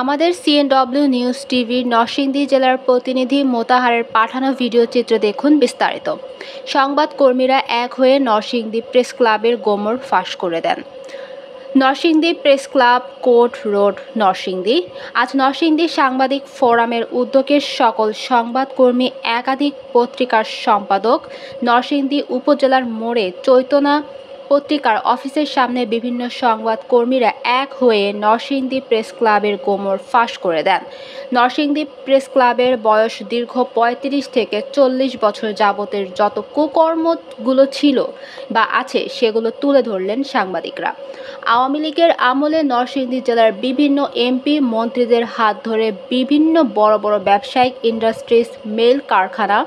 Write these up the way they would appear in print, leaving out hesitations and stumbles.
আমাদের CNW news টিভির নরসিংদী জেলার প্রতিনিধি মোতাহারের পাঠানো ভিডিও চিত্র দেখুন বিস্তারিত। সংবাদকর্মীরা এক হয়ে নরসিংদী প্রেস ক্লাবের গোমর ফাঁস করে দেন। Narsingdi press club, court road, Narsingdi. আজ নরসিংদী সাংবাদিক ফোরামের উদ্যোগে সকল সংবাদকর্মী, একাধিক পত্রিকার সম্পাদক, নরসিংদী উপজেলার মোড়ে চৈতন্য পত্রিকার অফিসের সামনে বিভিন্ন সংবাদকর্মীরা এক হয়ে নরসিংদী প্রেস ক্লাবের গোমর ফাঁস করে দেন। নরসিংদী প্রেস ক্লাবের বয়স দীর্ঘ ৩৫ থেকে ৪০ বছর যাবতের যত কুকর্মগুলো ছিল বা আছে সেগুলো তুলে ধরলেন সাংবাদিকরা। আওয়ামী লীগের আমলে নরসিংদী জেলার বিভিন্ন এমপি মন্ত্রীদের হাত ধরে বিভিন্ন বড় বড় ব্যবসায়িক ইন্ডাস্ট্রিজ, মেল কারখানা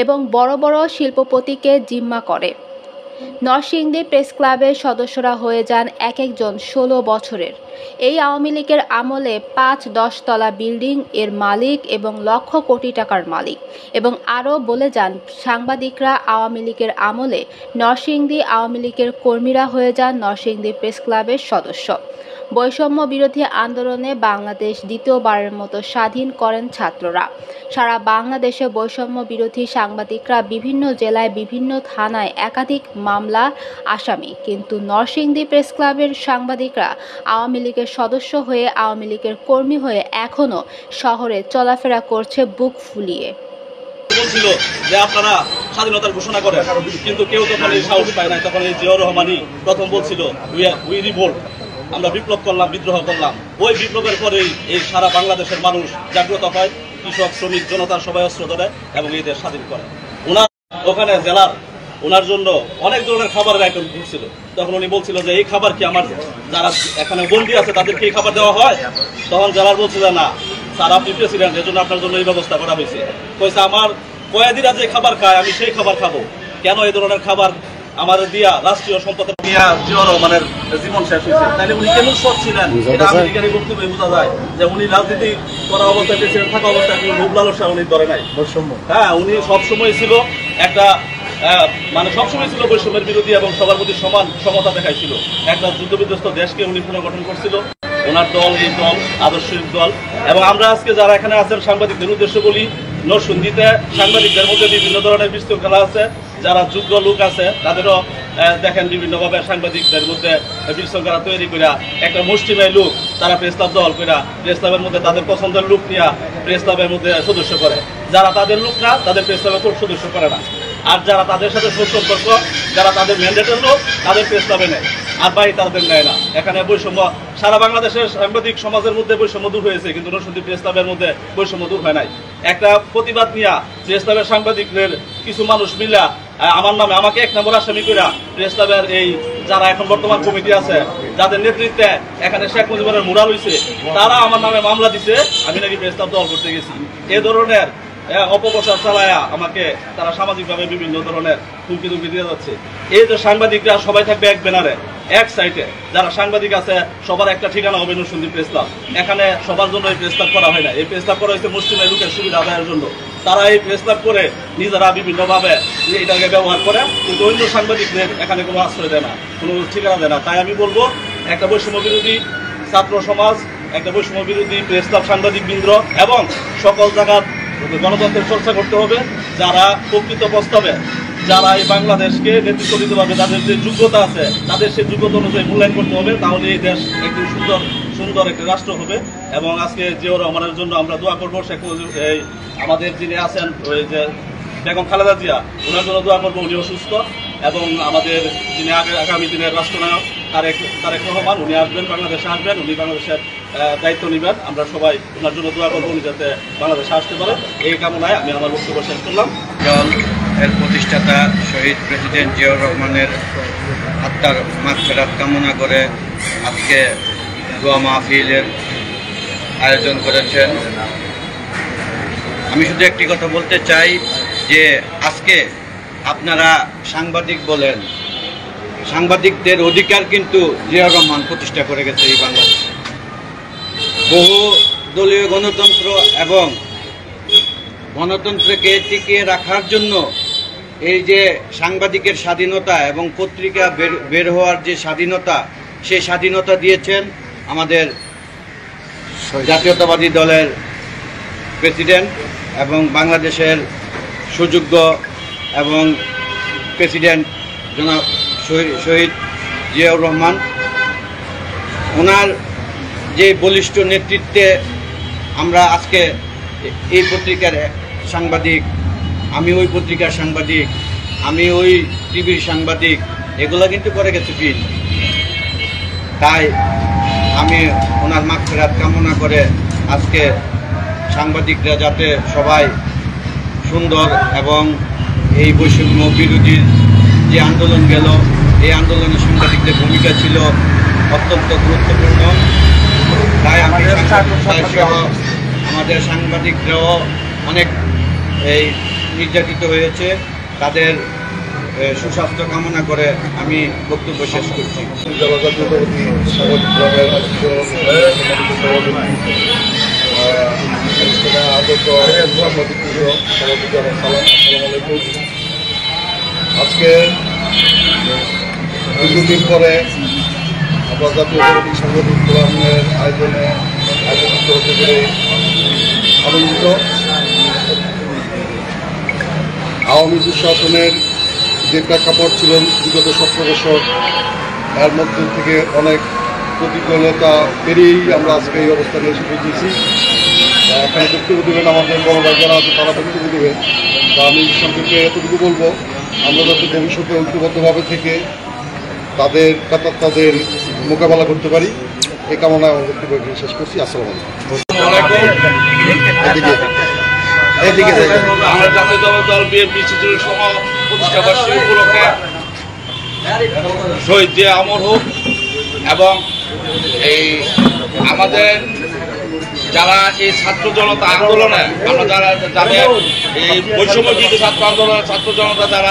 এবং বড় বড় শিল্পপতিকে জিম্মা করে। নরসিংদী প্রেস ক্লাবের সদস্যরা হয়ে যান এক একজন ১৬ বছরের। এই আওয়ামী লীগের আমলে ৫-১০ তলা বিল্ডিং এর মালিক এবং লক্ষ কোটি টাকার মালিক। এবং আরও বলে যান সাংবাদিকরা আওয়ামী লীগের আমলে নরসিংদী আওয়ামী লীগের কর্মীরা হয়ে যান নরসিংদী প্রেস ক্লাবের সদস্য। বৈষম্য বিরোধী আন্দোলনে বাংলাদেশ দ্বিতীয়বারের মতো স্বাধীন করেন ছাত্ররা। সারা বাংলাদেশে বৈষম্য বিরোধী সাংবাদিকরা বিভিন্ন জেলায় বিভিন্ন থানায় একাধিক মামলা আসামি, কিন্তু নরসিংদী প্রেস ক্লাবের সাংবাদিকরা আওয়ামী লীগের সদস্য হয়ে, আওয়ামী লীগের কর্মী হয়ে এখনও শহরে চলাফেরা করছে বুক ফুলিয়ে। বলছিল যে আপনারা স্বাধীনতার ঘোষণা করেন, কিন্তু কেউ তখন এই সাহস পায় না। তখন এই জিয়াউর রহমানই প্রথম বলছিল উই রিভোল্ট, আমরা বিপ্লব করলাম, বিদ্রোহ করলাম। ওই বিপ্লবের পরেই এই সারা বাংলাদেশের মানুষ জাগ্রত হয়, কৃষক, শ্রমিক, জনতা সবাই অস্ত্র ধরে এবং এই দেশ স্বাধীন করে। ওনার ওখানে জেলার ওনার জন্য অনেক ধরনের খাবারের আইটেম ঘুরছিল। তখন উনি বলছিল যে এই খাবার কি আমার যারা এখানে বন্দী আছে তাদেরকে এই খাবার দেওয়া হয়? তখন জেলার বলছিল না স্যার, আপনি প্রেসিডেন্ট, এর জন্য আপনার জন্য এই ব্যবস্থা করা হয়েছে। কইছে আমার কয়েদিরা যে খাবার খায় আমি সেই খাবার খাবো, কেন এই ধরনের খাবার আমার দিয়া রাষ্ট্রীয় সম্পদের জিয়াউর রহমানের জীবন শেষ হয়েছে? তাহলে উনি কেমন সৎ ছিলেন এটা আমেরিকার বক্তব্যে বোঝা যায় যে উনি রাজনীতি করা অবস্থায়, প্রেসিডেন্ট থাকা অবস্থায় কোনো লোভ লালসা উনি ধরে নাই। হ্যাঁ, উনি সবসময় ছিল একটা সবসময় ছিল বৈষম্যের বিরোধী এবং সবার প্রতি সমান সমতা দেখাইছিল। একটা যুদ্ধবিধ্বস্ত দেশকে উনি পুনর্গঠন করছিল। ওনার দল এই দল আদর্শিক দল। এবং আমরা আজকে যারা এখানে আছেন সাংবাদিকদের উদ্দেশ্যে বলি, নরসিংদীতে সাংবাদিকদের মধ্যে বিভিন্ন ধরনের বিশৃঙ্খলা আছে। যারা যোগ্য লোক আছে তাদেরও দেখেন বিভিন্নভাবে সাংবাদিকদের মধ্যে বিশৃঙ্খলা তৈরি করা একটা মুষ্টিমেয় লোক, তারা প্রেস ক্লাব দল করে প্রেস ক্লাবের মধ্যে তাদের পছন্দের লোক নিয়ে প্রেস ক্লাবের মধ্যে সদস্য করে। যারা তাদের লোক না তাদের প্রেস ক্লাবে সদস্য করে না। আর যারা তাদের সাথে সুসম্পর্ক, যারা তাদের ম্যান্ডেটের লোক, তাদের প্রেস ক্লাবে নেয়, আর বাড়ি তাদের নেয় না। এখানে বৈষম্য সারা বাংলাদেশের সাংবাদিক সমাজের মধ্যে বৈষম্য দূর হয়েছে, কিন্তু নরসিংদী প্রেস ক্লাবের মধ্যে বৈষম্য দূর হয় নাই। একটা প্রতিবাদ নিয়ে প্রেস ক্লাবের সাংবাদিকদের কিছু মানুষ মিলা আমার নামে আমাকে ১ নম্বর আসামি করে প্রেস ক্লাবের এই যারা এখন বর্তমান কমিটি আছে, যাদের নেতৃত্বে এখানে শেখ মুজিবের মুরাল হয়েছে, তারা আমার নামে মামলা দিছে আমি নাকি প্রেস ক্লাব দল করতে গেছি। এ ধরনের অপপ্রচার চালায়া আমাকে তারা সামাজিকভাবে বিভিন্ন ধরনের হুমকি ধুমকি দিয়ে যাচ্ছে। এই যে সাংবাদিকরা সবাই থাকবে এক ব্যানারে, এক সাইটে, যারা সাংবাদিক আছে সবার একটা ঠিকানা হবে নরসিংদী প্রেস ক্লাব। এখানে সবার জন্য এই প্রেস ক্লাব করা হয় না। এই প্রেস ক্লাব করা হয়েছে মুসলিমের লোকের সুবিধা আদায়ের জন্য। তারা এই প্রেস ক্লাব করে নিজেরা বিভিন্নভাবে এটাকে ব্যবহার করে, কিন্তু অন্য সাংবাদিকদের এখানে কোনো আশ্রয় দেয় না, কোনো ঠিকানা দেয় না। তাই আমি বলবো একটা বৈষম্য বিরোধী ছাত্র সমাজ, একটা বৈষম্য বিরোধী প্রেস ক্লাব, সাংবাদিক বৃন্দ এবং সকল জায়গার গণতন্ত্রের চর্চা করতে হবে। যারা প্রকৃত প্রস্তাবে যারা এই বাংলাদেশকে নেতৃত্ব দিতে পারবে, তাদের যে যোগ্যতা আছে তাদের সেই যোগ্যতা অনুযায়ী মূল্যায়ন করতে হবে, তাহলে এই দেশ একটি সুন্দর একটি রাষ্ট্র হবে। এবং আজকে জিয়াউর রহমানের জন্য আমরা দোয়া করবো। এই আমাদের যিনি আছেন ওই যে বেগম খালেদা জিয়া, ওনার জন্য দোয়া করবো, উনি অসুস্থ। এবং আমাদের যিনি আগামী দিনের রাষ্ট্রনায়ক তারেক রহমান, উনি আসবেন, বাংলাদেশে আসবেন, উনি বাংলাদেশের দায়িত্ব নেবেন। আমরা সবাই ওনার জন্য দোয়া করবো, উনি যাতে বাংলাদেশে আসতে পারে। এই কামনায় আমি আমার বক্তব্য শেষ করলাম। এর প্রতিষ্ঠাতা শহীদ প্রেসিডেন্ট জিয়াউর রহমানের আত্মার মাগফিরাত কামনা করে আজকে দোয়া মাহফিলের আয়োজন করেছেন। আমি শুধু একটি কথা বলতে চাই যে আজকে আপনারা সাংবাদিক বলেন, সাংবাদিকদের অধিকার কিন্তু জিয়াউর রহমান প্রতিষ্ঠা করে গেছে এই বাংলাদেশে। বহু দলীয় গণতন্ত্র এবং গণতন্ত্রকে টিকিয়ে রাখার জন্য এই যে সাংবাদিকের স্বাধীনতা এবং পত্রিকা বের হওয়ার যে স্বাধীনতা, সেই স্বাধীনতা দিয়েছেন আমাদের জাতীয়তাবাদী দলের প্রেসিডেন্ট এবং বাংলাদেশের সুযোগ্য এবং প্রেসিডেন্ট জনাব শহীদ জিয়াউর রহমান, ওনার যে বলিষ্ঠ নেতৃত্বে আমরা আজকে এই পত্রিকার সাংবাদিক, আমি ওই পত্রিকার সাংবাদিক, আমি ওই টিভির সাংবাদিক, এগুলো কিন্তু করে গেছে প্রিন্ট। তাই আমি ওনার মাগফিরাত কামনা করে আজকে সাংবাদিকরা যাতে সবাই সুন্দর এবং এই বৈষম্য বিরোধীর যে আন্দোলন গেল, এই আন্দোলনে সাংবাদিকদের ভূমিকা ছিল অত্যন্ত গুরুত্বপূর্ণ। তাই আমি সহ আমাদের সাংবাদিকরাও অনেক এই নির্যাতিত হয়েছে, তাদের সুস্বাস্থ্য কামনা করে আমি বক্তব্য শেষ করছি। আজকে দীর্ঘদিন পরে আমরা জাতীয় সাংবাদিক ফোরামের আয়োজনে আয়োজিত হতে পেরে আনন্দিত। আওয়ামী দুঃশাসনের যে প্রেক্ষাপট ছিল বিগত 17 বছর, এর মধ্যে থেকে অনেক প্রতিকূলতা পেরিয়েই আমরা আজকে এই অবস্থানে এসে পৌঁছেছি। এখানে বক্তব্য দেবেন আমাদের বড় ভাই যারা আছে, তারা বক্তব্য দেবেন। তা আমি সংক্ষেপে এতটুকু বলবো, আমরা যাতে ভবিষ্যতে ঐক্যবদ্ধভাবে থেকে তাদের মোকাবেলা করতে পারি, এই কামনায় আমার বক্তব্য শেষ করছি। আসসালামু আলাইকুম। আমরা জাতীয় দল বিএনপি প্রতিষ্ঠা বার্ষিকী উপলক্ষে শহীদ জিয়া অমর হোক এবং এই আমাদের যারা এই ছাত্র জনতা আন্দোলনে, আমরা যারা যাদের এই বৈষম্য বিরোধী ছাত্র আন্দোলনের ছাত্র জনতা যারা